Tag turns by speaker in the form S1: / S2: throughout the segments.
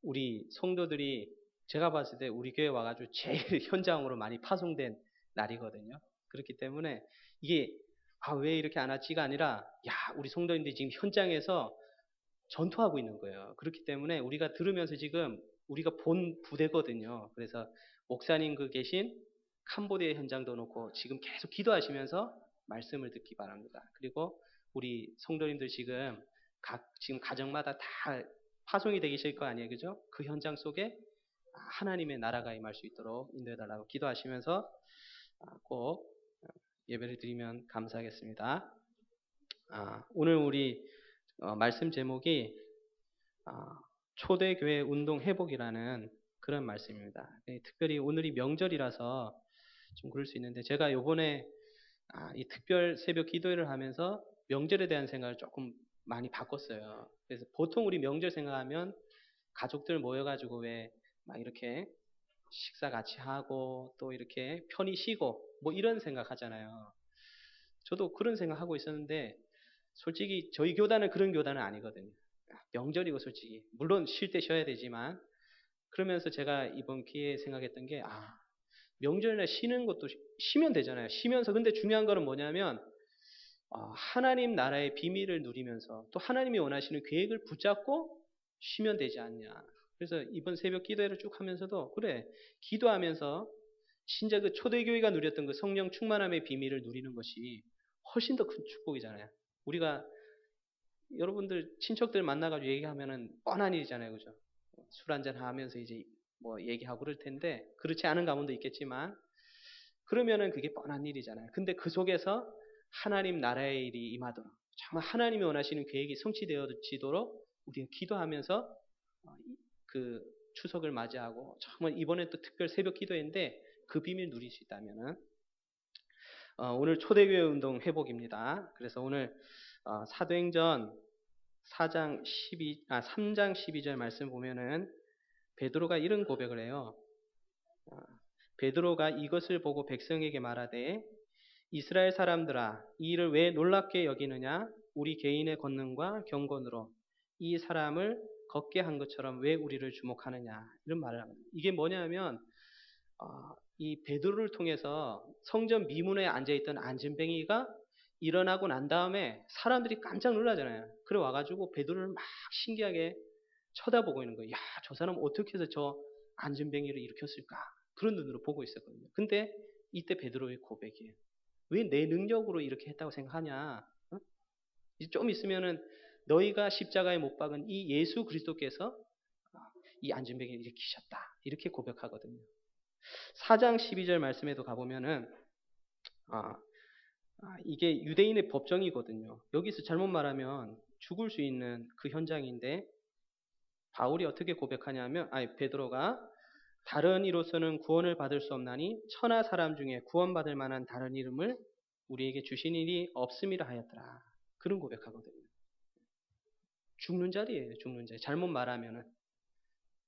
S1: 우리 성도들이 제가 봤을 때 우리 교회 와가지고 제일 현장으로 많이 파송된 날이거든요. 그렇기 때문에 이게 왜 이렇게 안 왔지가 아니라 우리 성도님들이 지금 현장에서 전투하고 있는 거예요. 그렇기 때문에 우리가 들으면서 지금 우리가 본 부대거든요. 그래서 목사님 그 계신 캄보디아 현장도 놓고 지금 계속 기도하시면서 말씀을 듣기 바랍니다. 그리고 우리 성도님들 지금 가정마다 다 파송이 되기 싫을 거 아니에요. 그죠? 그 현장 속에 하나님의 나라가 임할 수 있도록 인도해달라고 기도하시면서 꼭 예배를 드리면 감사하겠습니다. 오늘 우리 말씀 제목이 초대교회 운동 회복이라는 그런 말씀입니다. 특별히 오늘이 명절이라서 좀 그럴 수 있는데 제가 요번에 이 특별 새벽 기도회를 하면서 명절에 대한 생각을 조금 많이 바꿨어요. 그래서 보통 우리 명절 생각하면 가족들 모여가지고 왜 막 이렇게 식사 같이 하고 또 이렇게 편히 쉬고 뭐 이런 생각 하잖아요. 저도 그런 생각 하고 있었는데 솔직히 저희 교단은 그런 교단은 아니거든요. 명절이고 솔직히 물론 쉴 때 쉬어야 되지만 그러면서 제가 이번 기회에 생각했던 게 명절에 쉬는 것도 쉬면 되잖아요. 쉬면서 근데 중요한 거는 뭐냐면 하나님 나라의 비밀을 누리면서 또 하나님이 원하시는 계획을 붙잡고 쉬면 되지 않냐. 그래서 이번 새벽 기도회를 쭉 하면서도 그래 기도하면서 진짜 그 초대교회가 누렸던 그 성령 충만함의 비밀을 누리는 것이 훨씬 더 큰 축복이잖아요. 우리가 여러분들 친척들 만나가지고 얘기하면은 뻔한 일이잖아요, 그죠? 술 한잔 하면서 이제 뭐 얘기하고 그럴 텐데 그렇지 않은 가문도 있겠지만 그러면은 그게 뻔한 일이잖아요. 근데 그 속에서 하나님 나라의 일이 임하도록 정말 하나님이 원하시는 계획이 성취되어지도록 우리가 기도하면서 그 추석을 맞이하고 정말 이번에 또 특별 새벽 기도회인데 그 비밀 누릴 수 있다면은 오늘 초대교회 운동 회복입니다. 그래서 오늘 사도행전 3장 12절 말씀 보면은 베드로가 이런 고백을 해요. 베드로가 이것을 보고 백성에게 말하되 이스라엘 사람들아 이 일을 왜 놀랍게 여기느냐 우리 개인의 권능과 경건으로 이 사람을 걷게 한 것처럼 왜 우리를 주목하느냐 이런 말을 합니다. 이게 뭐냐면 이 베드로를 통해서 성전 미문에 앉아있던 안진뱅이가 일어나고 난 다음에 사람들이 깜짝 놀라잖아요. 그래 와가지고 베드로를 막 신기하게 쳐다보고 있는 거예요. 저 사람 어떻게 해서 저 안진뱅이를 일으켰을까? 그런 눈으로 보고 있었거든요. 근데 이때 베드로의 고백이에요. 왜 내 능력으로 이렇게 했다고 생각하냐? 좀 있으면은 너희가 십자가에 못 박은 이 예수 그리스도께서 이 안진뱅이를 일으키셨다. 이렇게 고백하거든요. 4장 12절 말씀에도 가보면은 이게 유대인의 법정이거든요. 여기서 잘못 말하면 죽을 수 있는 그 현장인데 바울이 어떻게 고백하냐면 베드로가 다른 이로서는 구원을 받을 수 없나니 천하 사람 중에 구원받을 만한 다른 이름을 우리에게 주신 일이 없음이라 하였더라. 그런 고백하거든요. 죽는 자리예요. 죽는 자리. 잘못 말하면은.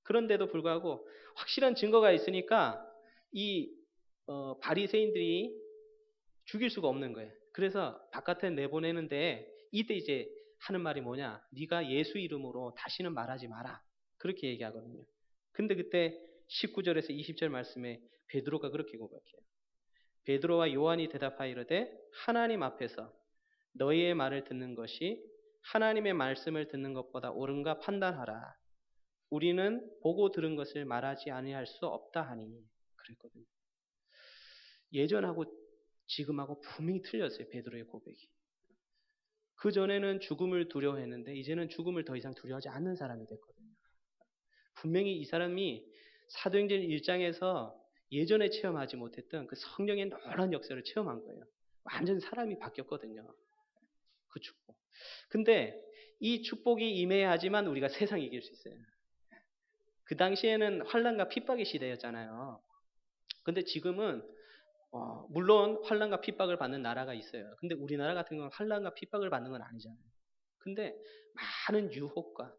S1: 그런데도 불구하고 확실한 증거가 있으니까 이 바리새인들이 죽일 수가 없는 거예요. 그래서 바깥에 내보내는데 이때 이제 하는 말이 뭐냐? 네가 예수 이름으로 다시는 말하지 마라. 그렇게 얘기하거든요. 근데 그때 19절에서 20절 말씀에 베드로가 그렇게 고백해요. 베드로와 요한이 대답하여 이르되 하나님 앞에서 너희의 말을 듣는 것이 하나님의 말씀을 듣는 것보다 옳은가 판단하라. 우리는 보고 들은 것을 말하지 아니할 수 없다 하니 그랬거든요. 예전하고 지금하고 분명히 틀렸어요. 베드로의 고백이. 그 전에는 죽음을 두려워했는데 이제는 죽음을 더 이상 두려워하지 않는 사람이 됐거든요. 분명히 이 사람이 사도행전 1장에서 예전에 체험하지 못했던 그 성령의 놀라운 역사를 체험한 거예요. 완전 사람이 바뀌었거든요. 그 축복. 근데 이 축복이 임해야 하지만 우리가 세상 이길 수 있어요. 그 당시에는 환난과 핍박의 시대였잖아요. 근데 지금은 물론 환난과 핍박을 받는 나라가 있어요. 근데 우리나라 같은 경우는 환난과 핍박을 받는 건 아니잖아요. 근데 많은 유혹과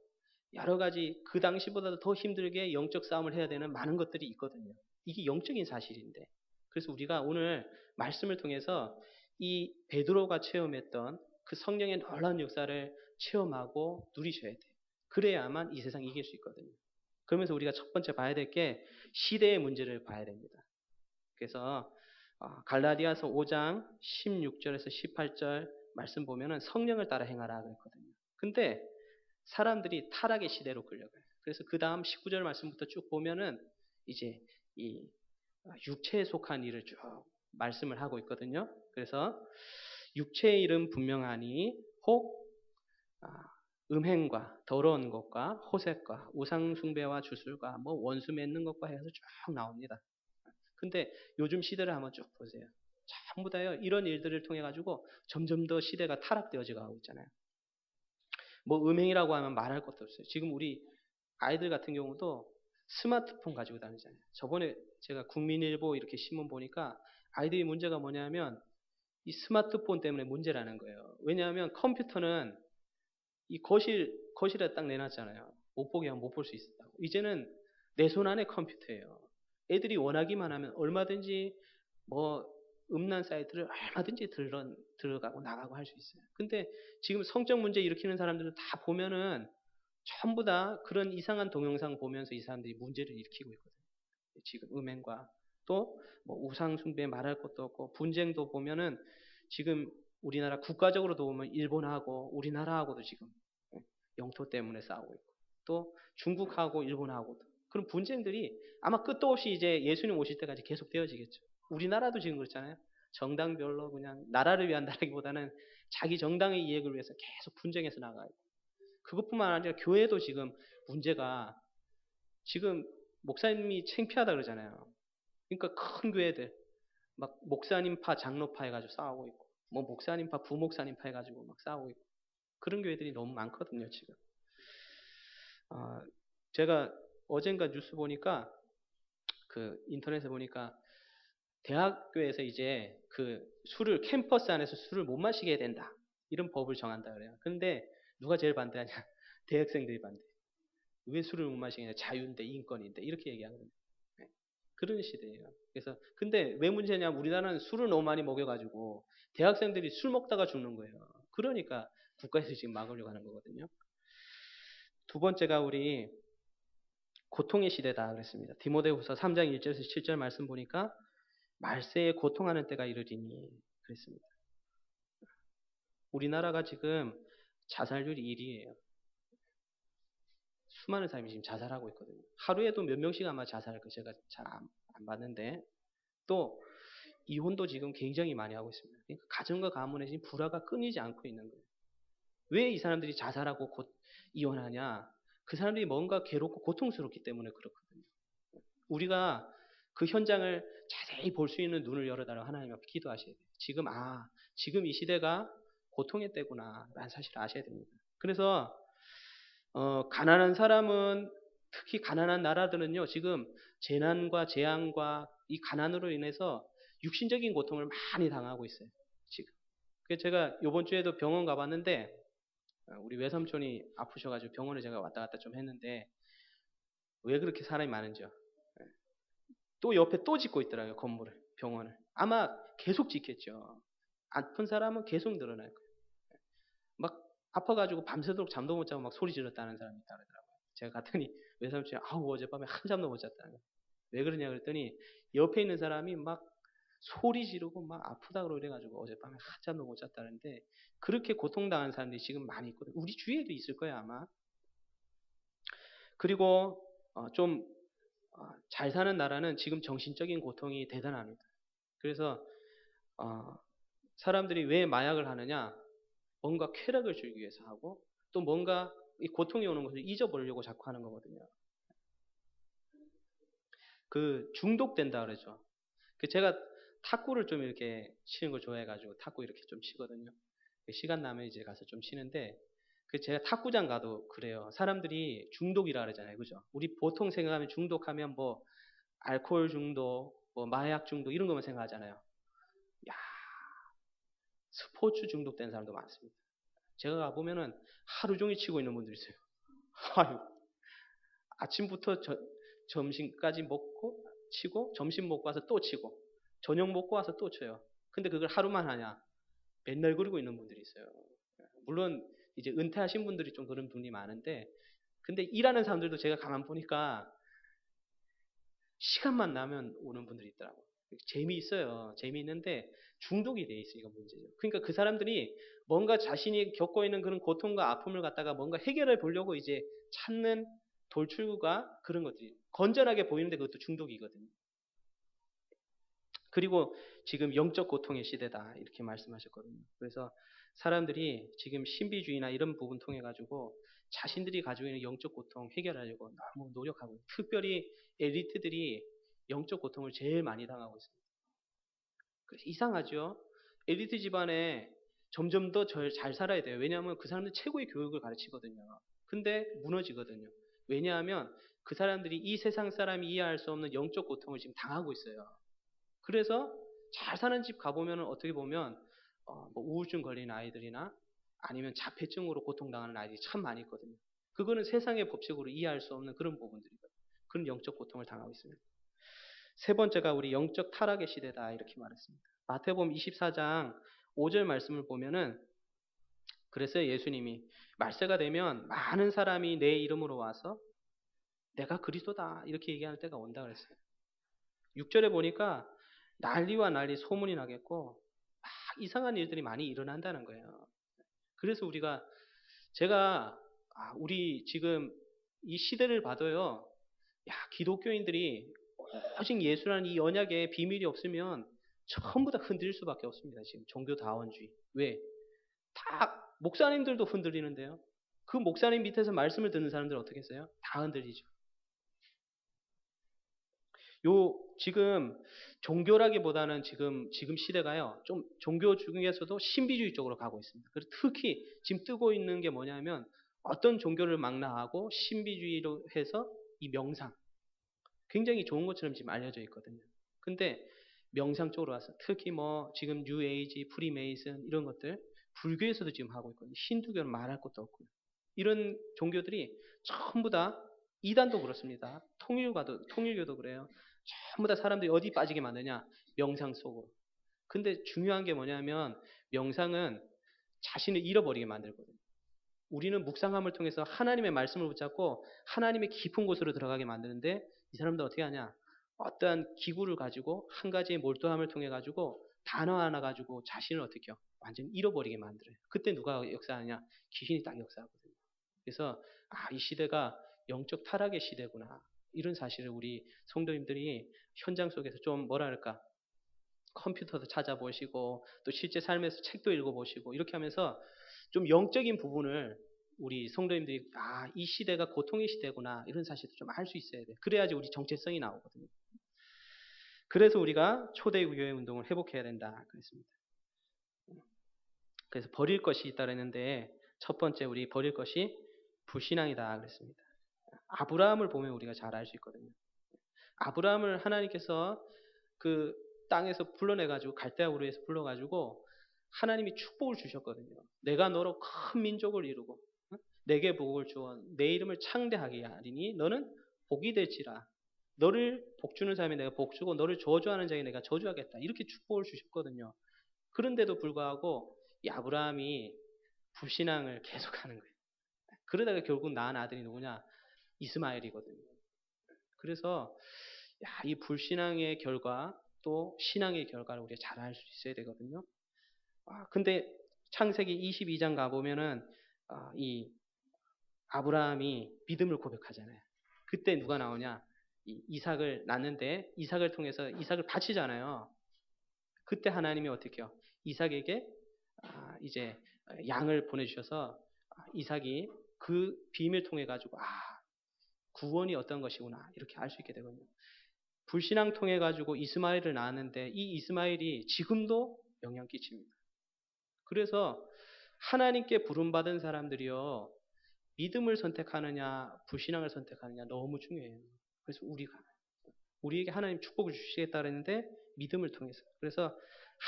S1: 여러 가지 그 당시보다도 더 힘들게 영적 싸움을 해야 되는 많은 것들이 있거든요. 이게 영적인 사실인데. 그래서 우리가 오늘 말씀을 통해서 이 베드로가 체험했던 그 성령의 놀라운 역사를 체험하고 누리셔야 돼요. 그래야만 이 세상 이길 수 있거든요. 그러면서 우리가 첫 번째 봐야 될 게 시대의 문제를 봐야 됩니다. 그래서 갈라디아서 5장 16절에서 18절 말씀 보면은 성령을 따라 행하라 그랬거든요. 근데 사람들이 타락의 시대로 끌려가요. 그래서 그 다음 19절 말씀부터 쭉 보면은 이제 이 육체에 속한 일을 쭉 말씀을 하고 있거든요. 그래서 육체의 일은 분명하니 혹 음행과 더러운 것과 호색과 우상숭배와 주술과 뭐 원수 맺는 것과 해서 쭉 나옵니다. 근데 요즘 시대를 한번 쭉 보세요. 전부 다요 이런 일들을 통해 가지고 점점 더 시대가 타락되어져 가고 있잖아요. 뭐 음행이라고 하면 말할 것도 없어요. 지금 우리 아이들 같은 경우도 스마트폰 가지고 다니잖아요. 저번에 제가 국민일보 이렇게 신문 보니까 아이들이 문제가 뭐냐면 이 스마트폰 때문에 문제라는 거예요. 왜냐하면 컴퓨터는 이 거실에 딱 내놨잖아요. 못 보게 하면 못 볼 수 있다고. 이제는 내 손 안에 컴퓨터예요. 애들이 원하기만 하면 얼마든지 뭐 음란 사이트를 얼마든지 들어가고 나가고 할 수 있어요. 근데 지금 성적 문제 일으키는 사람들은 다 보면은 전부 다 그런 이상한 동영상 보면서 이 사람들이 문제를 일으키고 있거든요. 지금 음행과 또 뭐 우상 숭배 말할 것도 없고 분쟁도 보면은 지금 우리나라 국가적으로도 보면 일본하고 우리나라하고도 지금 영토 때문에 싸우고 있고 또 중국하고 일본하고도 그런 분쟁들이 아마 끝도 없이 이제 예수님 오실 때까지 계속 되어지겠죠. 우리나라도 지금 그렇잖아요. 정당별로 그냥 나라를 위한 나라기보다는 자기 정당의 이익을 위해서 계속 분쟁해서 나가고 그것뿐만 아니라 교회도 지금 문제가 지금 목사님이 창피하다 그러잖아요. 그러니까 큰 교회들 막 목사님파 장로파 해가지고 싸우고 있고 뭐 목사님파 부목사님파 해가지고 막 싸우고 있고 그런 교회들이 너무 많거든요 지금. 제가 어젠가 뉴스 보니까 그 인터넷에 보니까 대학교에서 이제 그 술을 캠퍼스 안에서 술을 못 마시게 된다 이런 법을 정한다 그래요. 근데 누가 제일 반대하냐? 대학생들이 반대. 왜 술을 못 마시냐? 자유인데 인권인데 이렇게 얘기하거든요. 네. 그런 시대예요. 그래서 근데 왜 문제냐? 우리나라는 술을 너무 많이 먹여가지고 대학생들이 술 먹다가 죽는 거예요. 그러니까 국가에서 지금 막으려고 하는 거거든요. 두 번째가 우리 고통의 시대다 그랬습니다. 디모데후서 3장 1절에서 7절 말씀 보니까 말세에 고통하는 때가 이르리니 그랬습니다. 우리나라가 지금 자살률이 1위예요. 수많은 사람이 지금 자살하고 있거든요. 하루에도 몇 명씩 아마 자살할 거 제가 잘 안 봤는데 또 이혼도 지금 굉장히 많이 하고 있습니다. 그러니까 가정과 가문에 지금 불화가 끊이지 않고 있는 거예요. 왜 이 사람들이 자살하고 곧 이혼하냐? 그 사람들이 뭔가 괴롭고 고통스럽기 때문에 그렇거든요. 우리가 그 현장을 자세히 볼 수 있는 눈을 열어달라고 하나님 앞에 기도하셔야 돼요. 지금 이 시대가 고통의 때구나 라는 사실을 아셔야 됩니다. 그래서 가난한 사람은 특히 가난한 나라들은요 지금 재난과 재앙과 이 가난으로 인해서 육신적인 고통을 많이 당하고 있어요. 지금. 그래서 제가 이번 주에도 병원 가봤는데 우리 외삼촌이 아프셔가지고 병원에 제가 왔다 갔다 좀 했는데 왜 그렇게 사람이 많은지요. 또 옆에 또 짓고 있더라고요. 건물을, 병원을. 아마 계속 짓겠죠. 아픈 사람은 계속 늘어날 거예요. 막 아파가지고 밤새도록 잠도 못 자고 막 소리 질렀다는 사람이 있다 그러더라고요. 제가 갔더니 외삼촌이 아우 어젯밤에 한잠도 못 잤다는 거예요. 왜 그러냐 그랬더니 옆에 있는 사람이 막 소리 지르고 막 아프다 그래가지고 어젯밤에 한잠도 못 잤다는데 그렇게 고통당한 사람들이 지금 많이 있거든요. 우리 주위에도 있을 거예요 아마. 그리고 좀 잘 사는 나라는 지금 정신적인 고통이 대단합니다. 그래서 사람들이 왜 마약을 하느냐? 뭔가 쾌락을 주기 위해서 하고 또 뭔가 이 고통이 오는 것을 잊어버리려고 자꾸 하는 거거든요. 그 중독된다 그러죠. 제가 탁구를 좀 이렇게 치는 걸 좋아해가지고 탁구 이렇게 좀 치거든요. 시간 나면 이제 가서 좀 치는데 제가 탁구장 가도 그래요. 사람들이 중독이라 그러잖아요. 그죠? 우리 보통 생각하면 중독하면 뭐 알코올 중독, 뭐 마약 중독 이런 것만 생각하잖아요. 야, 스포츠 중독된 사람도 많습니다. 제가 가보면은 하루 종일 치고 있는 분들이 있어요. 아유, 아침부터 점심까지 먹고 치고 점심 먹고 와서 또 치고 저녁 먹고 와서 또 쳐요. 근데 그걸 하루만 하냐? 맨날 그러고 있는 분들이 있어요. 물론 이제 은퇴하신 분들이 좀 그런 분이 많은데 근데 일하는 사람들도 제가 가만 보니까 시간만 나면 오는 분들이 있더라고요. 재미있어요. 재미있는데 중독이 돼 있으니까 문제죠. 그러니까 그 사람들이 뭔가 자신이 겪고 있는 그런 고통과 아픔을 갖다가 뭔가 해결해 보려고 이제 찾는 돌출구가 그런 것들이 건전하게 보이는데 그것도 중독이거든요. 그리고 지금 영적 고통의 시대다 이렇게 말씀하셨거든요. 그래서 사람들이 지금 신비주의나 이런 부분 통해 가지고 자신들이 가지고 있는 영적 고통 해결하려고 너무 노력하고 있어요. 특별히 엘리트들이 영적 고통을 제일 많이 당하고 있습니다. 그래서 이상하죠? 엘리트 집안에 점점 더 잘 살아야 돼요. 왜냐하면 그 사람들 최고의 교육을 가르치거든요. 근데 무너지거든요. 왜냐하면 그 사람들이 이 세상 사람이 이해할 수 없는 영적 고통을 지금 당하고 있어요. 그래서 잘 사는 집 가보면 어떻게 보면 뭐 우울증 걸린 아이들이나 아니면 자폐증으로 고통당하는 아이들이 참 많이 있거든요. 그거는 세상의 법칙으로 이해할 수 없는 그런 부분들이거든요. 그런 영적 고통을 당하고 있습니다. 세 번째가 우리 영적 타락의 시대다 이렇게 말했습니다. 마태복음 24장 5절 말씀을 보면은 그래서 예수님이 말세가 되면 많은 사람이 내 이름으로 와서 내가 그리스도다 이렇게 얘기하는 때가 온다 그랬어요. 6절에 보니까 난리와 난리 소문이 나겠고 막 이상한 일들이 많이 일어난다는 거예요. 그래서 제가 우리 지금 이 시대를 봐도요. 기독교인들이 오직 예수라는 이 언약에 비밀이 없으면 전부 다 흔들릴 수밖에 없습니다. 지금 종교다원주의. 왜? 다 목사님들도 흔들리는데요. 그 목사님 밑에서 말씀을 듣는 사람들은 어떻게 했어요? 다 흔들리죠. 지금 종교라기보다는 지금 시대가요. 좀 종교 중에서도 신비주의 쪽으로 가고 있습니다. 그래서 특히 지금 뜨고 있는 게 뭐냐면 어떤 종교를 망라하고 신비주의로 해서 이 명상. 굉장히 좋은 것처럼 지금 알려져 있거든요. 근데 명상 쪽으로 와서 특히 뭐 지금 뉴에이지, 프리메이슨 이런 것들 불교에서도 지금 하고 있거든요. 힌두교는 말할 것도 없고요. 이런 종교들이 전부 다 이단도 그렇습니다. 통일교도 그래요. 전부 다 사람들이 어디 빠지게 만드냐? 명상 속으로. 근데 중요한 게 뭐냐면 명상은 자신을 잃어버리게 만들거든요. 우리는 묵상함을 통해서 하나님의 말씀을 붙잡고 하나님의 깊은 곳으로 들어가게 만드는데 이 사람들 어떻게 하냐? 어떠한 기구를 가지고 한 가지의 몰두함을 통해 가지고 단어 하나 가지고 자신을 어떻게 완전히 잃어버리게 만들어요. 그때 누가 역사하냐? 귀신이 딱 역사하거든요. 그래서 이 시대가 영적 타락의 시대구나. 이런 사실을 우리 성도님들이 현장 속에서 좀 뭐랄까 컴퓨터도 찾아보시고 또 실제 삶에서 책도 읽어보시고 이렇게 하면서 좀 영적인 부분을 우리 성도님들이 이 시대가 고통의 시대구나 이런 사실도 좀 알 수 있어야 돼. 그래야지 우리 정체성이 나오거든요. 그래서 우리가 초대교회 운동을 회복해야 된다 그랬습니다. 그래서 버릴 것이 있다 그랬는데 첫 번째 우리 버릴 것이 불신앙이다 그랬습니다. 아브라함을 보면 우리가 잘 알 수 있거든요. 아브라함을 하나님께서 그 땅에서 불러내가지고 갈대아 우르에서 불러가지고 하나님이 축복을 주셨거든요. 내가 너로 큰 민족을 이루고 내게 복을 주어 내 이름을 창대하게 하리니 너는 복이 될지라. 너를 복주는 사람이 내가 복주고 너를 저주하는 자에게 내가 저주하겠다. 이렇게 축복을 주셨거든요. 그런데도 불구하고 이 아브라함이 불신앙을 계속하는 거예요. 그러다가 결국 낳은 아들이 누구냐? 이스마엘이거든요. 그래서 이 불신앙의 결과 또 신앙의 결과를 우리가 잘 알 수 있어야 되거든요. 근데 창세기 22장 가보면은 이 아브라함이 믿음을 고백하잖아요. 그때 누가 나오냐? 이삭을 낳는데 이삭을 통해서 이삭을 바치잖아요. 그때 하나님이 어떻게 해요? 이삭에게 이제 양을 보내주셔서 이삭이 그 비밀 통해 가지고 구원이 어떤 것이구나 이렇게 알 수 있게 되거든요. 불신앙 통해 가지고 이스마엘을 낳았는데 이 이스마엘이 지금도 영향 끼칩니다. 그래서 하나님께 부름받은 사람들이요. 믿음을 선택하느냐 불신앙을 선택하느냐 너무 중요해요. 그래서 우리에게 하나님 축복을 주시겠다 그랬는데 믿음을 통해서. 그래서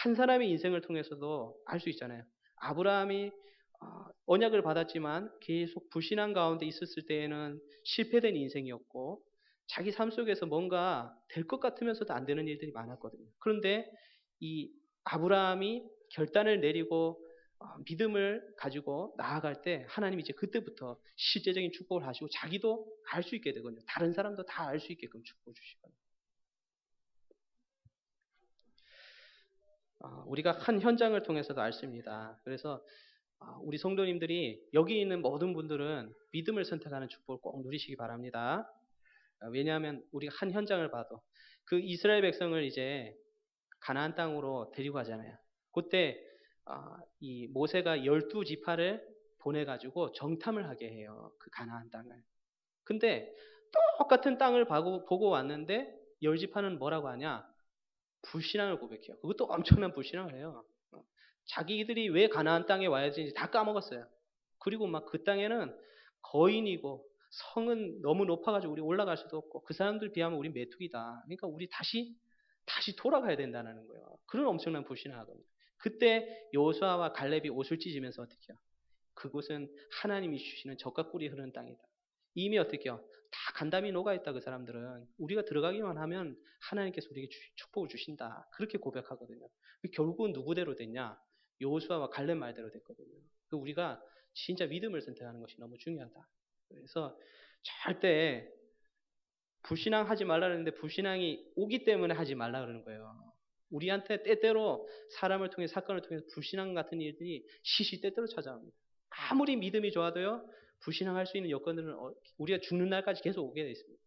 S1: 한 사람의 인생을 통해서도 알 수 있잖아요. 아브라함이 언약을 받았지만 계속 불신앙 가운데 있었을 때에는 실패된 인생이었고 자기 삶 속에서 뭔가 될 것 같으면서도 안 되는 일들이 많았거든요. 그런데 이 아브라함이 결단을 내리고 믿음을 가지고 나아갈 때 하나님이 이제 그때부터 실제적인 축복을 하시고 자기도 알 수 있게 되거든요. 다른 사람도 다 알 수 있게끔 축복 주시거든요. 우리가 한 현장을 통해서도 알습니다. 그래서 우리 성도님들이 여기 있는 모든 분들은 믿음을 선택하는 축복을 꼭 누리시기 바랍니다. 왜냐하면 우리가 한 현장을 봐도 그 이스라엘 백성을 이제 가나안 땅으로 데리고 가잖아요. 그때 이 모세가 12지파를 보내가지고 정탐을 하게 해요. 그 가나안 땅을. 근데 똑같은 땅을 보고 왔는데 10지파는 뭐라고 하냐? 불신앙을 고백해요. 그것도 엄청난 불신앙을 해요. 자기들이 왜 가나안 땅에 와야 되는지 다 까먹었어요. 그리고 막 그 땅에는 거인이고 성은 너무 높아가지고 우리 올라갈 수도 없고 그 사람들 비하면 우리 메뚜기다. 그러니까 우리 다시 돌아가야 된다는 거예요. 그런 엄청난 불신앙하거든요. 그때 여호수아와 갈렙이 옷을 찢으면서 어떻게 해요? 그곳은 하나님이 주시는 젖과 꿀이 흐르는 땅이다. 이미 어떻게 해요? 다 간담이 녹아있다. 그 사람들은 우리가 들어가기만 하면 하나님께서 우리에게 축복을 주신다. 그렇게 고백하거든요. 결국은 누구대로 됐냐? 여호수아와 갈렙 말대로 됐거든요. 우리가 진짜 믿음을 선택하는 것이 너무 중요하다. 그래서 절대 불신앙하지 말라 그러는데 불신앙이 오기 때문에 하지 말라 그러는 거예요. 우리한테 때때로 사람을 통해 사건을 통해서 불신앙 같은 일들이 시시때때로 찾아옵니다. 아무리 믿음이 좋아도요. 불신앙할 수 있는 여건들은 우리가 죽는 날까지 계속 오게 돼 있습니다.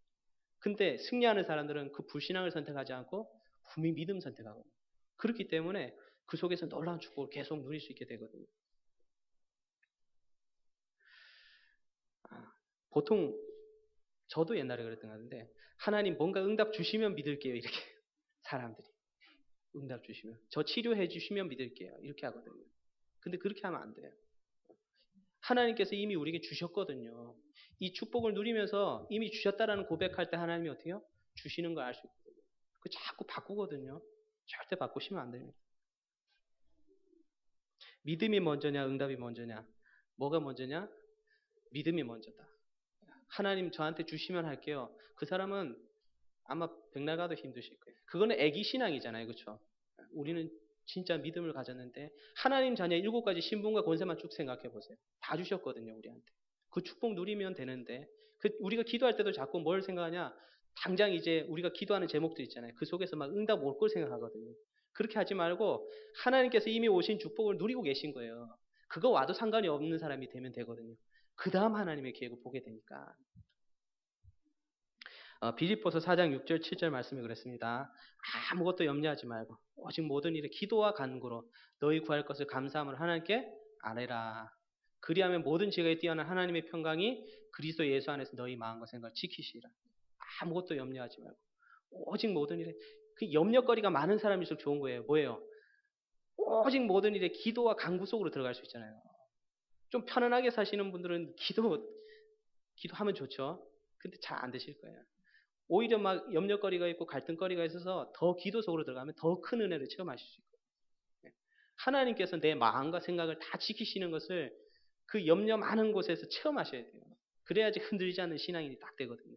S1: 근데 승리하는 사람들은 그 불신앙을 선택하지 않고 분명히 믿음 선택하거든요. 그렇기 때문에 그 속에서 놀라운 축복을 계속 누릴 수 있게 되거든요. 보통 저도 옛날에 그랬던 것 같은데 하나님 뭔가 응답 주시면 믿을게요. 이렇게 사람들이 응답 주시면 저 치료해 주시면 믿을게요. 이렇게 하거든요. 근데 그렇게 하면 안 돼요. 하나님께서 이미 우리에게 주셨거든요. 이 축복을 누리면서 이미 주셨다라는 고백할 때 하나님이 어떻게 해요? 주시는 걸 알 수 있거든요. 그 자꾸 바꾸거든요. 절대 바꾸시면 안 됩니다. 믿음이 먼저냐 응답이 먼저냐 뭐가 먼저냐? 믿음이 먼저다. 하나님 저한테 주시면 할게요. 그 사람은 아마 백날 가도 힘드실 거예요. 그거는 애기 신앙이잖아요. 그렇죠? 우리는 진짜 믿음을 가졌는데 하나님 자녀 7가지 신분과 권세만 쭉 생각해 보세요. 다 주셨거든요. 우리한테. 그 축복 누리면 되는데 우리가 기도할 때도 자꾸 뭘 생각하냐? 당장 이제 우리가 기도하는 제목들 있잖아요. 그 속에서 막 응답 올 걸 생각하거든요. 그렇게 하지 말고 하나님께서 이미 오신 축복을 누리고 계신 거예요. 그거 와도 상관이 없는 사람이 되면 되거든요. 그 다음 하나님의 계획을 보게 되니까. 빌립보서 4장 6절 7절 말씀이 그랬습니다. 아무것도 염려하지 말고 오직 모든 일에 기도와 간구로 너희 구할 것을 감사함으로 하나님께 아뢰라. 그리하면 모든 지각에 뛰어난 하나님의 평강이 그리스도 예수 안에서 너희 마음과 생각을 지키시리라. 아무것도 염려하지 말고 오직 모든 일에 그 염려거리가 많은 사람일수록 좋은 거예요. 뭐예요? 오직 모든 일에 기도와 간구 속으로 들어갈 수 있잖아요. 좀 편안하게 사시는 분들은 기도하면 좋죠. 근데 잘 안 되실 거예요. 오히려 막 염려거리가 있고 갈등거리가 있어서 더 기도 속으로 들어가면 더 큰 은혜를 체험하실 수 있고요. 하나님께서 내 마음과 생각을 다 지키시는 것을 그 염려 많은 곳에서 체험하셔야 돼요. 그래야지 흔들리지 않는 신앙인이 딱 되거든요.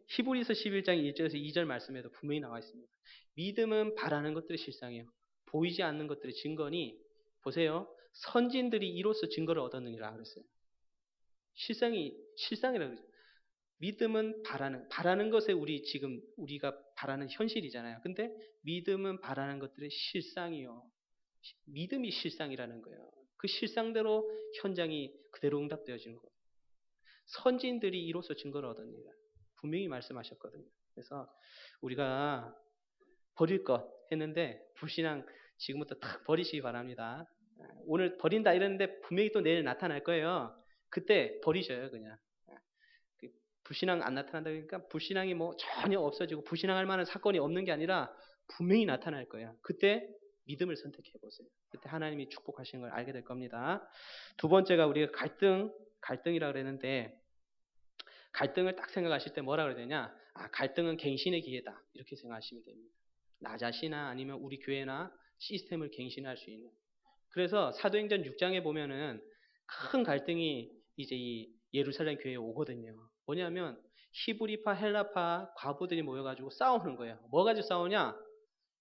S1: 히브리서 11장 1절에서 2절 말씀에도 분명히 나와 있습니다. 믿음은 바라는 것들의 실상이에요. 보이지 않는 것들의 증거니 보세요. 선진들이 이로써 증거를 얻었느니라 그랬어요. 실상이라고 그랬어요. 믿음은 바라는 것에 우리가 바라는 현실이잖아요. 근데 믿음은 바라는 것들의 실상이요. 믿음이 실상이라는 거예요. 그 실상대로 현장이 그대로 응답되어지는 거예요. 선진들이 이로써 증거를 얻었느니라. 분명히 말씀하셨거든요. 그래서 우리가 버릴 것 했는데 불신앙 지금부터 딱 버리시기 바랍니다. 오늘 버린다 이랬는데 분명히 또 내일 나타날 거예요. 그때 버리셔요, 그냥. 불신앙 안 나타난다 그러니까 불신앙이 뭐 전혀 없어지고 불신앙할 만한 사건이 없는 게 아니라 분명히 나타날 거예요. 그때 믿음을 선택해 보세요. 그때 하나님이 축복하시는 걸 알게 될 겁니다. 두 번째가 우리가 갈등이라고 그랬는데 갈등을 딱 생각하실 때 뭐라 그래야 되냐? 갈등은 갱신의 기회다. 이렇게 생각하시면 됩니다. 나 자신이나 아니면 우리 교회나 시스템을 갱신할 수 있는. 그래서 사도행전 6장에 보면은 큰 갈등이 이제 이 예루살렘 교회에 오거든요. 뭐냐면 히브리파, 헬라파 과부들이 모여가지고 싸우는 거예요. 뭐 가지고 싸우냐?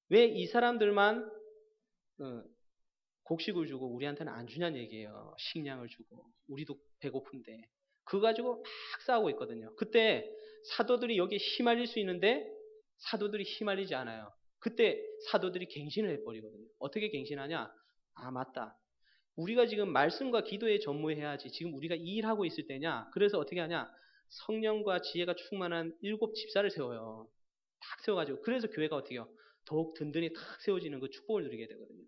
S1: 왜 이 사람들만 곡식을 주고 우리한테는 안 주냐는 얘기예요. 식량을 주고 우리도 배고픈데 그거 가지고 막 싸우고 있거든요. 그때 사도들이 여기에 휘말릴 수 있는데 사도들이 휘말리지 않아요. 그때 사도들이 갱신을 해버리거든요. 어떻게 갱신하냐? 아 맞다. 우리가 지금 말씀과 기도에 전무해야지. 지금 우리가 이 일하고 있을 때냐? 그래서 어떻게 하냐? 성령과 지혜가 충만한 7 집사를 세워요. 탁 세워가지고 그래서 교회가 어떻게 해요? 더욱 든든히 탁 세워지는 그 축복을 누리게 되거든요.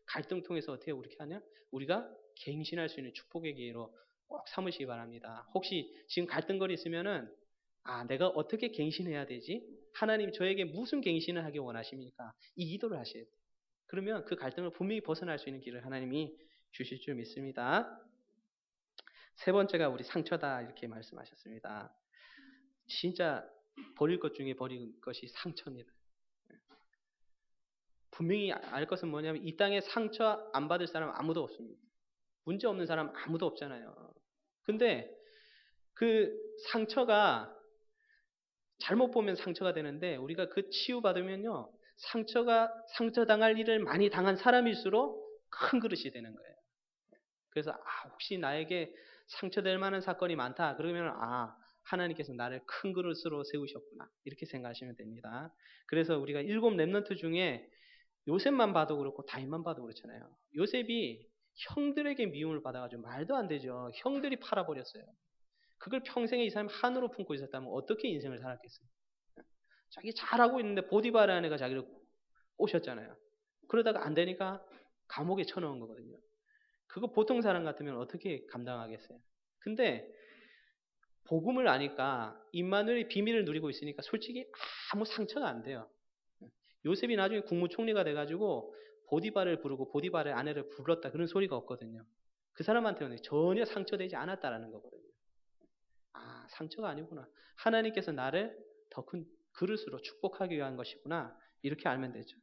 S1: 갈등 통해서 어떻게 우리 하냐? 우리가 갱신할 수 있는 축복의 기회로 꼭 삼으시기 바랍니다. 혹시 지금 갈등거리 있으면은 내가 어떻게 갱신해야 되지? 하나님 저에게 무슨 갱신을 하기 원하십니까? 이 기도를 하셔야 돼요. 그러면 그 갈등을 분명히 벗어날 수 있는 길을 하나님이 주실 줄 믿습니다. 세 번째가 우리 상처다 이렇게 말씀하셨습니다. 진짜 버릴 것 중에 버린 것이 상처입니다. 분명히 알 것은 뭐냐면 이 땅에 상처 안 받을 사람 아무도 없습니다. 문제 없는 사람 아무도 없잖아요. 근데 그 상처가 잘못 보면 상처가 되는데 우리가 그 치유받으면요. 상처당할 일을 많이 당한 사람일수록 큰 그릇이 되는 거예요. 그래서 혹시 나에게 상처될 만한 사건이 많다. 그러면 하나님께서 나를 큰 그릇으로 세우셨구나. 이렇게 생각하시면 됩니다. 그래서 우리가 7 렘넌트 중에 요셉만 봐도 그렇고 다윗만 봐도 그렇잖아요. 요셉이 형들에게 미움을 받아가지고 말도 안 되죠. 형들이 팔아버렸어요. 그걸 평생에 이 사람이 한으로 품고 있었다면 어떻게 인생을 살았겠어요? 자기 잘하고 있는데 보디바라는 애가 자기를 꼬셨잖아요. 그러다가 안 되니까 감옥에 쳐넣은 거거든요. 그거 보통 사람 같으면 어떻게 감당하겠어요? 근데 복음을 아니까 임마누엘이 비밀을 누리고 있으니까 솔직히 아무 상처가 안 돼요. 요셉이 나중에 국무총리가 돼가지고 보디바를 부르고 보디바의 아내를 불렀다 그런 소리가 없거든요. 그 사람한테는 전혀 상처되지 않았다라는 거거든요. 상처가 아니구나. 하나님께서 나를 더 큰 그릇으로 축복하기 위한 것이구나. 이렇게 알면 되죠.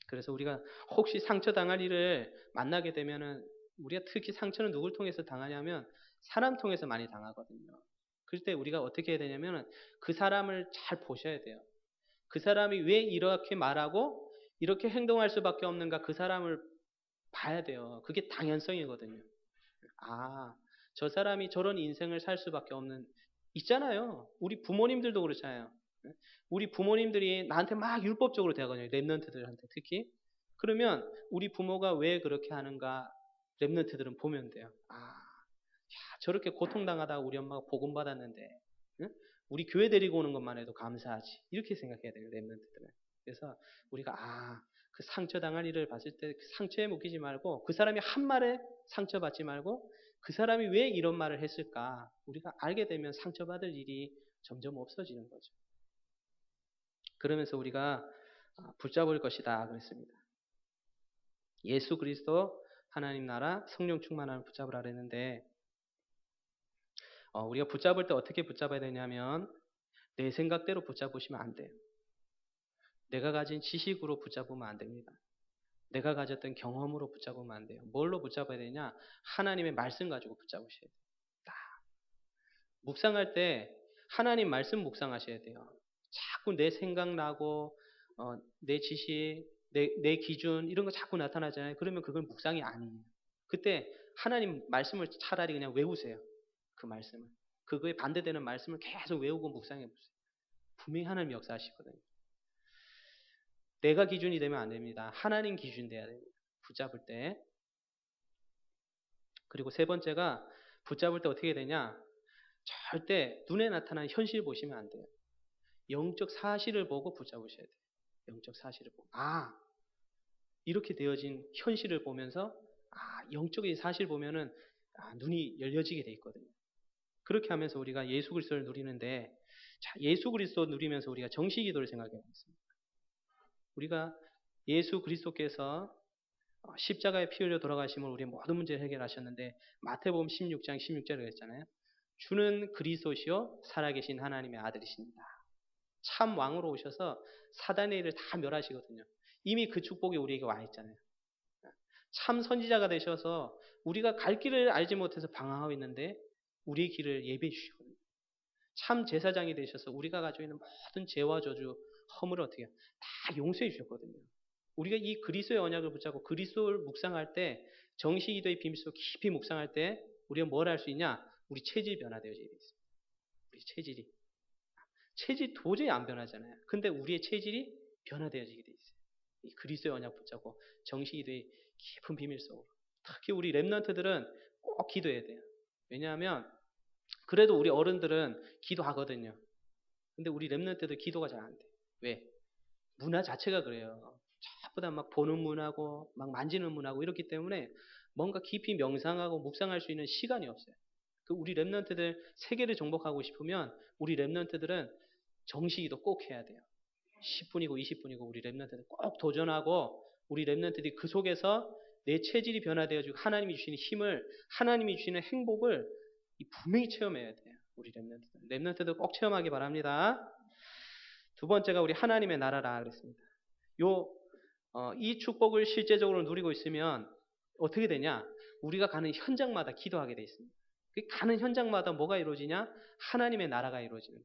S1: 그래서 우리가 혹시 상처당할 일을 만나게 되면은 우리가 특히 상처는 누굴 통해서 당하냐면 사람 통해서 많이 당하거든요. 그럴 때 우리가 어떻게 해야 되냐면 그 사람을 잘 보셔야 돼요. 그 사람이 왜 이렇게 말하고 이렇게 행동할 수밖에 없는가 그 사람을 봐야 돼요. 그게 당연성이거든요. 저 사람이 저런 인생을 살 수밖에 없는 있잖아요. 우리 부모님들도 그렇잖아요. 우리 부모님들이 나한테 막 율법적으로 대하거든요. 랩런트들한테 특히. 그러면 우리 부모가 왜 그렇게 하는가 랩런트들은 보면 돼요. 저렇게 고통당하다가 우리 엄마가 복음 받았는데 우리 교회 데리고 오는 것만 해도 감사하지. 이렇게 생각해야 돼요. 랩런트들은. 그래서 우리가 그 상처당할 일을 봤을 때 그 상처에 묶이지 말고 그 사람이 한 말에 상처받지 말고 그 사람이 왜 이런 말을 했을까 우리가 알게 되면 상처받을 일이 점점 없어지는 거죠. 그러면서 우리가 붙잡을 것이다 그랬습니다. 예수 그리스도 하나님 나라 성령 충만함을 붙잡으라 그랬는데 우리가 붙잡을 때 어떻게 붙잡아야 되냐면 내 생각대로 붙잡으시면 안 돼요. 내가 가진 지식으로 붙잡으면 안 됩니다. 내가 가졌던 경험으로 붙잡으면 안 돼요. 뭘로 붙잡아야 되냐? 하나님의 말씀 가지고 붙잡으셔야 돼요. 묵상할 때 하나님 말씀 묵상하셔야 돼요. 자꾸 내 생각나고 내 지식, 내 기준 이런 거 자꾸 나타나잖아요. 그러면 그건 묵상이 아니에요. 그때 하나님 말씀을 차라리 그냥 외우세요. 그 말씀을. 그거에 반대되는 말씀을 계속 외우고 묵상해 보세요. 분명히 하나님 역사하시거든요. 내가 기준이 되면 안 됩니다. 하나님 기준 돼야 됩니다. 붙잡을 때. 그리고 세 번째가 붙잡을 때 어떻게 되냐? 절대 눈에 나타나는 현실 보시면 안 돼요. 영적 사실을 보고 붙잡으셔야 돼요. 영적 사실을 보고. 이렇게 되어진 현실을 보면서 영적인 사실 보면은 눈이 열려지게 돼 있거든요. 그렇게 하면서 우리가 예수 그리스도를 누리는데 예수 그리스도 누리면서 우리가 정시 기도를 생각해 보겠습니다. 우리가 예수 그리스도께서 십자가에 피 흘려 돌아가심으로 우리의 모든 문제를 해결하셨는데 마태복음 16장 16절에 했잖아요. 주는 그리스도시요 살아계신 하나님의 아들이십니다. 참 왕으로 오셔서 사단의 일을 다 멸하시거든요. 이미 그 축복이 우리에게 와 있잖아요. 참 선지자가 되셔서 우리가 갈 길을 알지 못해서 방황하고 있는데 우리의 길을 예비해 주시거든요. 참 제사장이 되셔서 우리가 가지고 있는 모든 죄와 저주, 허물을 어떻게 다 용서해 주셨거든요. 우리가 이 그리스도의 언약을 붙잡고 그리스도를 묵상할 때 정시기도의 비밀 속 깊이 묵상할 때 우리가 뭘 할 수 있냐? 우리 체질이 변화되어지게 돼 있습니다. 우리 체질이 도저히 안 변하잖아요. 근데 우리의 체질이 변화되어지게 돼 있어요. 이 그리스도의 언약 붙잡고 정시기도의 깊은 비밀 속으로. 특히 우리 렘넌트들은 꼭 기도해야 돼요. 왜냐하면 그래도 우리 어른들은 기도하거든요. 근데 우리 렘넌트들 기도가 잘 안 돼. 왜? 문화 자체가 그래요. 전부 다 막 보는 문화고 막 만지는 문화고 이렇기 때문에 뭔가 깊이 명상하고 묵상할 수 있는 시간이 없어요. 그 우리 렘넌트들 세계를 정복하고 싶으면 우리 렘넌트들은 정시기도 꼭 해야 돼요. 10분이고 20분이고 우리 렘넌트들 꼭 도전하고 우리 렘넌트들이 그 속에서 내 체질이 변화되어지고 하나님이 주시는 힘을 하나님이 주시는 행복을 분명히 체험해야 돼요. 우리 렘넌트들 꼭 체험하기 바랍니다. 두 번째가 우리 하나님의 나라라 그랬습니다. 이 축복을 실제적으로 누리고 있으면 어떻게 되냐? 우리가 가는 현장마다 기도하게 돼 있습니다. 그 가는 현장마다 뭐가 이루어지냐? 하나님의 나라가 이루어지는.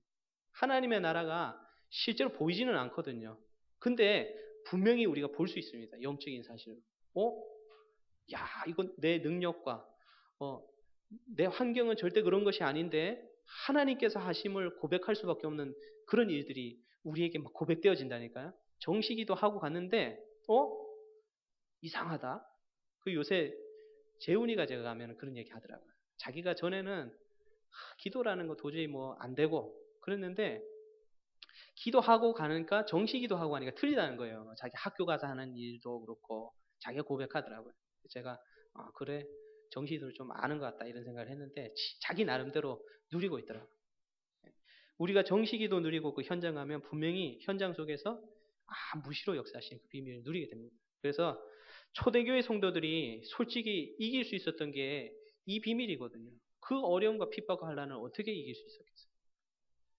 S1: 하나님의 나라가 실제로 보이지는 않거든요. 근데 분명히 우리가 볼 수 있습니다. 영적인 사실을. 야, 이건 내 능력과 내 환경은 절대 그런 것이 아닌데 하나님께서 하심을 고백할 수밖에 없는 그런 일들이 우리에게 막 고백되어진다니까요. 정시기도 하고 갔는데 이상하다. 그 요새 재훈이가 제가 가면 그런 얘기 하더라고요. 자기가 전에는 기도라는 거 도저히 뭐 안 되고 그랬는데 기도하고 가니까 정시기도 하고 하니까 틀리다는 거예요. 자기 학교 가서 하는 일도 그렇고 자기가 고백하더라고요. 제가 그래 정시기도를 좀 아는 것 같다 이런 생각을 했는데 자기 나름대로 누리고 있더라고요. 우리가 정시기도 누리고 그 현장 가면 분명히 현장 속에서 무시로 역사하시는 그 비밀을 누리게 됩니다. 그래서 초대교회 성도들이 솔직히 이길 수 있었던 게 이 비밀이거든요. 그 어려움과 핍박과 환난을 어떻게 이길 수 있었겠어요?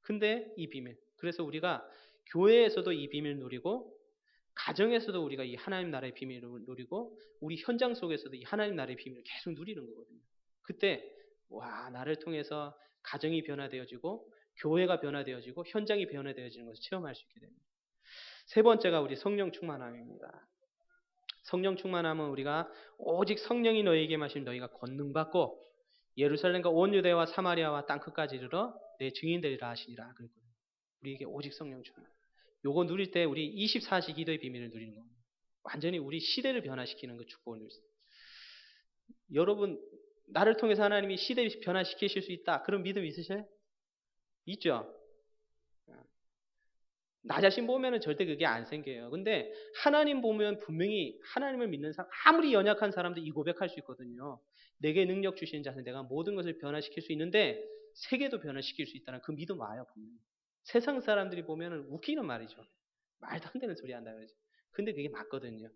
S1: 근데 이 비밀. 그래서 우리가 교회에서도 이 비밀을 누리고 가정에서도 우리가 이 하나님 나라의 비밀을 누리고 우리 현장 속에서도 이 하나님 나라의 비밀을 계속 누리는 거거든요. 그때 나를 통해서 가정이 변화되어지고 교회가 변화되어지고 현장이 변화되어지는 것을 체험할 수 있게 됩니다. 세 번째가 우리 성령 충만함입니다. 성령 충만함은 우리가 오직 성령이 너희에게 마시면 너희가 권능받고 예루살렘과 온 유대와 사마리아와 땅끝까지 이르러 내 증인되리라 하시니라. 우리에게 오직 성령 충만. 요거 누릴 때 우리 24시 기도의 비밀을 누리는 겁니다. 완전히 우리 시대를 변화시키는 그 축복을 누릴 수 있어요. 여러분 나를 통해서 하나님이 시대를 변화시키실 수 있다. 그런 믿음 있으세요? 있죠? 나 자신 보면은 절대 그게 안 생겨요. 근데 하나님 보면 분명히 하나님을 믿는 사람, 아무리 연약한 사람도 이 고백할 수 있거든요. 내게 능력 주시는 자는 내가 모든 것을 변화시킬 수 있는데 세계도 변화시킬 수 있다는 그 믿음 와요, 분명히. 세상 사람들이 보면은 웃기는 말이죠. 말도 안 되는 소리 한다 그러죠. 근데 그게 맞거든요.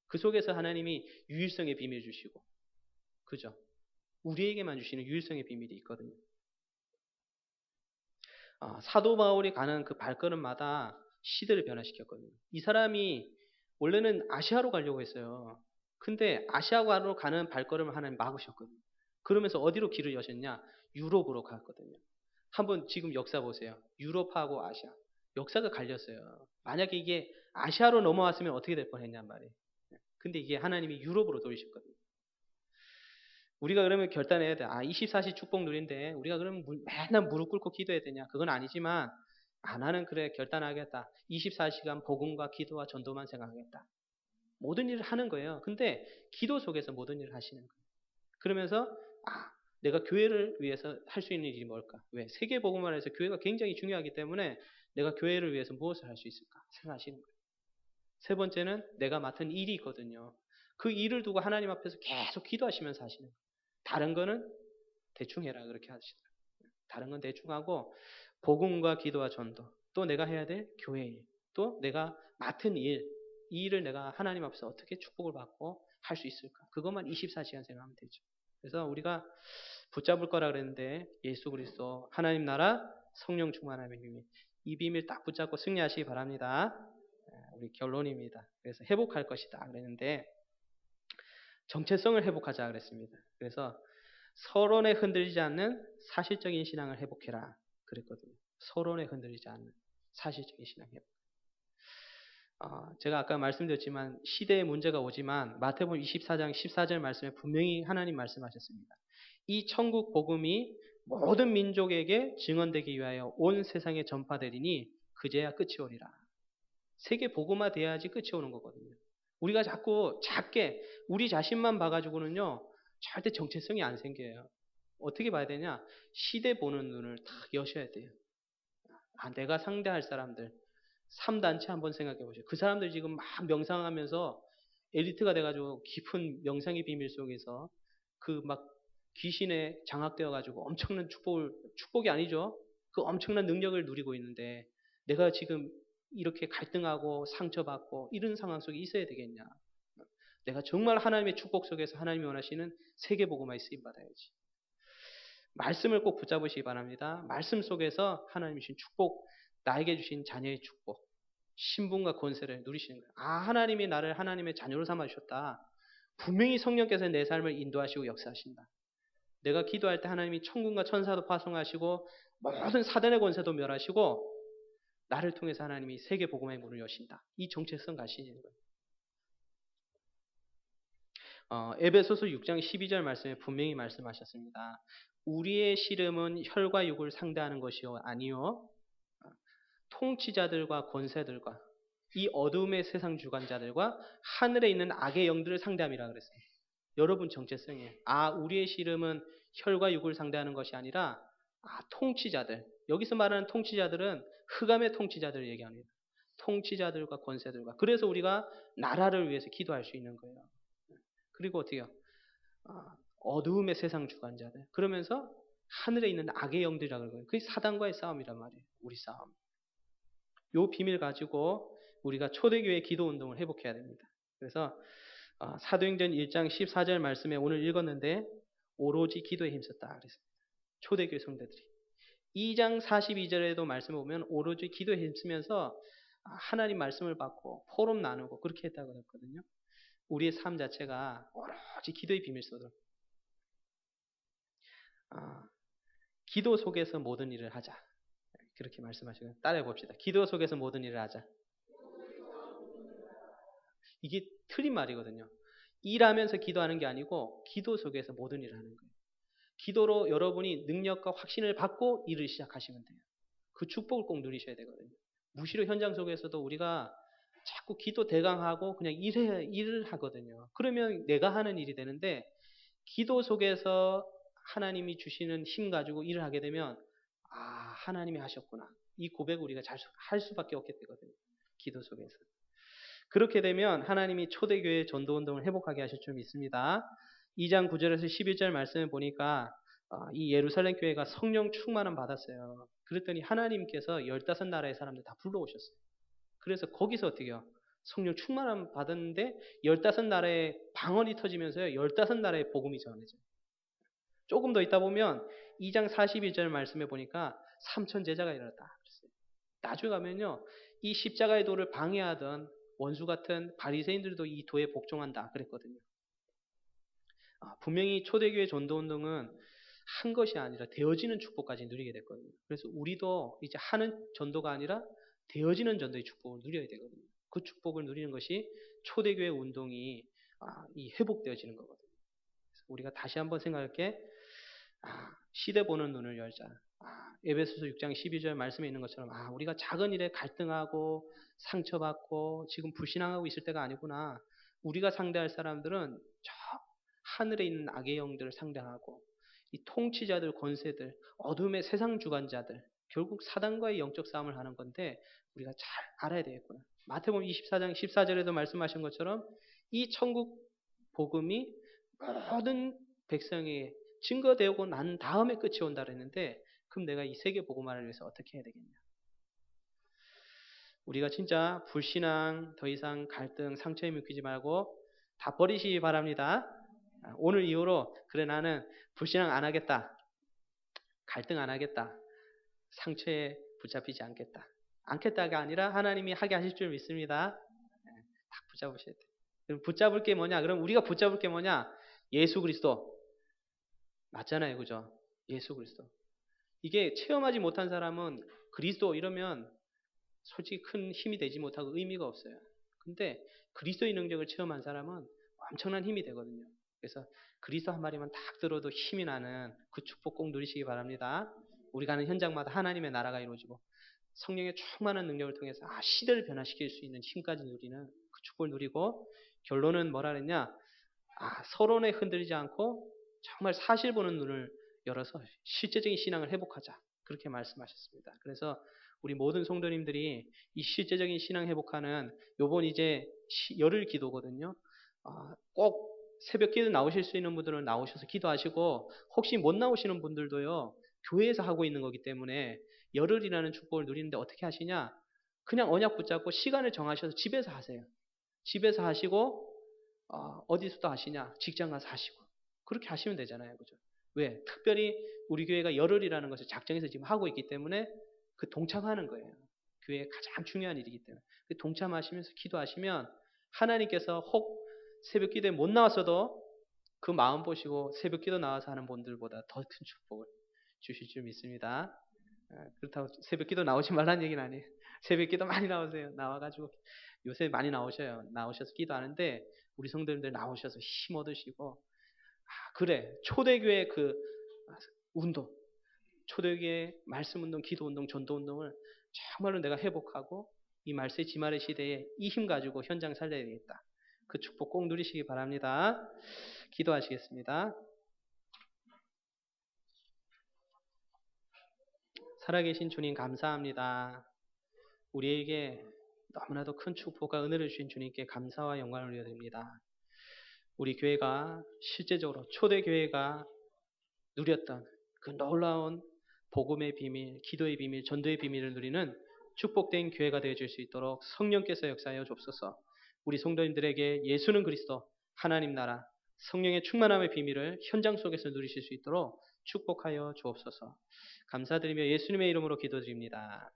S1: 그 속에서 하나님이 유일성의 비밀 주시고, 그죠? 우리에게만 주시는 유일성의 비밀이 있거든요. 사도 바울이 가는 그 발걸음마다 시대를 변화시켰거든요. 이 사람이 원래는 아시아로 가려고 했어요. 근데 아시아로 가는 발걸음을 하나님 막으셨거든요. 그러면서 어디로 길을 여셨냐? 유럽으로 갔거든요. 한번 지금 역사 보세요. 유럽하고 아시아. 역사가 갈렸어요. 만약에 이게 아시아로 넘어왔으면 어떻게 될 뻔했냔 말이에요. 근데 이게 하나님이 유럽으로 돌리셨거든요. 우리가 그러면 결단해야 돼. 24시 축복 누린데 우리가 그러면 맨날 무릎 꿇고 기도해야 되냐? 그건 아니지만 나는 그래 결단하겠다. 24시간 복음과 기도와 전도만 생각하겠다. 모든 일을 하는 거예요. 근데 기도 속에서 모든 일을 하시는 거예요. 그러면서 내가 교회를 위해서 할 수 있는 일이 뭘까? 왜? 세계 복음을 해서 교회가 굉장히 중요하기 때문에 내가 교회를 위해서 무엇을 할 수 있을까? 생각하시는 거예요. 세 번째는 내가 맡은 일이 있거든요. 그 일을 두고 하나님 앞에서 계속 기도하시면서 하시는 거예요. 다른 거는 대충 해라 그렇게 하시더라고요. 다른 건 대충 하고 복음과 기도와 전도 또 내가 해야 될 교회 일 또 내가 맡은 일 이 일을 내가 하나님 앞에서 어떻게 축복을 받고 할 수 있을까 그것만 24시간 생각하면 되죠. 그래서 우리가 붙잡을 거라 그랬는데 예수 그리스도 하나님 나라 성령 충만함의 비밀 이 비밀 딱 붙잡고 승리하시기 바랍니다. 우리 결론입니다. 그래서 회복할 것이다 그랬는데 정체성을 회복하자 그랬습니다. 그래서 서론에 흔들리지 않는 사실적인 신앙을 회복해라 그랬거든요. 서론에 흔들리지 않는 사실적인 신앙 회복. 제가 아까 말씀드렸지만 시대의 문제가 오지만 마태복음 24장 14절 말씀에 분명히 하나님 말씀하셨습니다. 이 천국 복음이 모든 민족에게 증언되기 위하여 온 세상에 전파되리니 그제야 끝이 오리라. 세계 복음화 돼야지 끝이 오는 거거든요. 우리가 자꾸 작게 우리 자신만 봐가지고는요 절대 정체성이 안 생겨요. 어떻게 봐야 되냐? 시대 보는 눈을 딱 여셔야 돼요. 내가 상대할 사람들 3단체 한번 생각해 보세요. 그 사람들 지금 막 명상하면서 엘리트가 돼가지고 깊은 명상의 비밀 속에서 그 막 귀신에 장악되어 가지고 엄청난 축복이 아니죠. 그 엄청난 능력을 누리고 있는데 내가 지금 이렇게 갈등하고 상처받고 이런 상황 속에 있어야 되겠냐? 내가 정말 하나님의 축복 속에서 하나님이 원하시는 세계복음화에 쓰임 받아야지. 말씀을 꼭 붙잡으시기 바랍니다. 말씀 속에서 하나님이 주신 축복, 나에게 주신 자녀의 축복, 신분과 권세를 누리시는 거예요. 하나님이 나를 하나님의 자녀로 삼아주셨다. 분명히 성령께서 내 삶을 인도하시고 역사하신다. 내가 기도할 때 하나님이 천군과 천사도 파송하시고 모든 사단의 권세도 멸하시고 나를 통해서 하나님이 세계 복음의 문을 여신다. 이 정체성 가시는 거예요. 에베소서 6장 12절 말씀에 분명히 말씀하셨습니다. 우리의 씨름은 혈과 육을 상대하는 것이요 아니요 통치자들과 권세들과 이 어둠의 세상 주관자들과 하늘에 있는 악의 영들을 상대함이라 그랬어요. 여러분 정체성이에요. 우리의 씨름은 혈과 육을 상대하는 것이 아니라 통치자들. 여기서 말하는 통치자들은 흑암의 통치자들을 얘기합니다. 통치자들과 권세들과. 그래서 우리가 나라를 위해서 기도할 수 있는 거예요. 그리고 어떻게요? 어두움의 세상 주관자들. 그러면서 하늘에 있는 악의 영들이라고 그러는 거예요. 그게 사단과의 싸움이란 말이에요. 우리 싸움. 요 비밀 가지고 우리가 초대교회 기도 운동을 회복해야 됩니다. 그래서 사도행전 1장 14절 말씀에 오늘 읽었는데 오로지 기도에 힘썼다 그랬습니다. 초대교회 성도들이. 2장 42절에도 말씀을 보면 오로지 기도에 힘쓰면서 하나님 말씀을 받고 포럼 나누고 그렇게 했다고 그랬거든요. 우리의 삶 자체가 오로지 기도의 비밀 속으로 기도 속에서 모든 일을 하자. 그렇게 말씀하시고 따라해 봅시다. 기도 속에서 모든 일을 하자. 이게 틀린 말이거든요. 일하면서 기도하는 게 아니고 기도 속에서 모든 일을 하는 거예요. 기도로 여러분이 능력과 확신을 받고 일을 시작하시면 돼요. 그 축복을 꼭 누리셔야 되거든요. 무시로 현장 속에서도 우리가 자꾸 기도 대강하고 그냥 일을 하거든요. 그러면 내가 하는 일이 되는데 기도 속에서 하나님이 주시는 힘 가지고 일을 하게 되면 하나님이 하셨구나. 이 고백을 우리가 잘 할 수밖에 없게 되거든요. 기도 속에서. 그렇게 되면 하나님이 초대교회 전도운동을 회복하게 하실 줄 믿습니다. 2장 9절에서 11절 말씀을 보니까 이 예루살렘 교회가 성령 충만함 받았어요. 그랬더니 하나님께서 15나라의 사람들 다 불러오셨어요. 그래서 거기서 어떻게 해요? 성령 충만함 받았는데 15나라의 방언이 터지면서요. 15나라의 복음이 전해져요. 조금 더 있다 보면 2장 42절 말씀해 보니까 3천 제자가 일어났다 그랬어요. 나중에 가면요. 이 십자가의 도를 방해하던 원수 같은 바리새인들도 이 도에 복종한다 그랬거든요. 분명히 초대교회 전도운동은 한 것이 아니라 되어지는 축복까지 누리게 됐거든요. 그래서 우리도 이제 하는 전도가 아니라 되어지는 전도의 축복을 누려야 되거든요. 그 축복을 누리는 것이 초대교회 운동이 이 회복되어지는 거거든요. 그래서 우리가 다시 한번 생각할게. 시대 보는 눈을 열자. 에베소서 6장 12절 말씀에 있는 것처럼 우리가 작은 일에 갈등하고 상처받고 지금 불신앙하고 있을 때가 아니구나. 우리가 상대할 사람들은 저 하늘에 있는 악의 영들을 상대하고 이 통치자들, 권세들, 어둠의 세상 주관자들 결국 사단과의 영적 싸움을 하는 건데 우리가 잘 알아야 되겠구나. 마태복음 24장 14절에도 말씀하신 것처럼 이 천국 복음이 모든 백성에게 증거되고 난 다음에 끝이 온다 그랬는데 그럼 내가 이 세계 복음화를 위해서 어떻게 해야 되겠냐? 우리가 진짜 불신앙, 더 이상 갈등, 상처에 묶이지 말고 다 버리시기 바랍니다. 오늘 이후로 그래 나는 불신앙 안 하겠다. 갈등 안 하겠다. 상처에 붙잡히지 않겠다. 않겠다가 아니라 하나님이 하게 하실 줄 믿습니다. 딱 붙잡으셔야 돼요. 그럼 붙잡을 게 뭐냐? 그럼 우리가 붙잡을 게 뭐냐? 예수 그리스도. 맞잖아요. 그죠? 예수 그리스도. 이게 체험하지 못한 사람은 그리스도 이러면 솔직히 큰 힘이 되지 못하고 의미가 없어요. 근데 그리스도의 능력을 체험한 사람은 엄청난 힘이 되거든요. 그래서 그리스도 한 마리만 딱 들어도 힘이 나는 그 축복 꼭 누리시기 바랍니다. 우리 가는 현장마다 하나님의 나라가 이루어지고 성령의 충만한 능력을 통해서 시대를 변화시킬 수 있는 힘까지 누리는 그 축복을 누리고, 결론은 뭐라 그랬냐? 서론에 흔들리지 않고 정말 사실 보는 눈을 열어서 실제적인 신앙을 회복하자. 그렇게 말씀하셨습니다. 그래서 우리 모든 성도님들이 이 실제적인 신앙 회복하는 요번 이제 열흘 기도거든요. 꼭 새벽 기도 나오실 수 있는 분들은 나오셔서 기도하시고, 혹시 못 나오시는 분들도요, 교회에서 하고 있는 거기 때문에 열흘이라는 축복을 누리는데 어떻게 하시냐? 그냥 언약 붙잡고 시간을 정하셔서 집에서 하세요. 집에서 하시고, 어디서도 하시냐? 직장 가서 하시고. 그렇게 하시면 되잖아요. 그죠? 왜? 특별히 우리 교회가 열흘이라는 것을 작정해서 지금 하고 있기 때문에 그 동참하는 거예요. 교회의 가장 중요한 일이기 때문에. 그 동참하시면서 기도하시면 하나님께서 혹 새벽 기도에 못 나왔어도 그 마음 보시고 새벽 기도 나와서 하는 분들보다 더 큰 축복을 주실 줄 믿습니다. 그렇다고 새벽 기도 나오지 말라는 얘기는 아니에요. 새벽 기도 많이 나오세요. 나와가지고 요새 많이 나오셔요. 나오셔서 기도하는데 우리 성도님들 나오셔서 힘 얻으시고, 그래, 초대교회 그 운동, 초대교회 말씀 운동, 기도 운동, 전도 운동을 정말로 내가 회복하고 이 말세 지말의 시대에 이 힘 가지고 현장 살려야 되겠다. 그 축복 꼭 누리시기 바랍니다. 기도하시겠습니다. 살아계신 주님 감사합니다. 우리에게 너무나도 큰 축복과 은혜를 주신 주님께 감사와 영광을 올려드립니다. 우리 교회가 실제적으로 초대교회가 누렸던 그 놀라운 복음의 비밀, 기도의 비밀, 전도의 비밀을 누리는 축복된 교회가 되어줄 수 있도록 성령께서 역사하여 주옵소서. 우리 성도님들에게 예수는 그리스도, 하나님 나라, 성령의 충만함의 비밀을 현장 속에서 누리실 수 있도록 축복하여 주옵소서. 감사드리며 예수님의 이름으로 기도드립니다.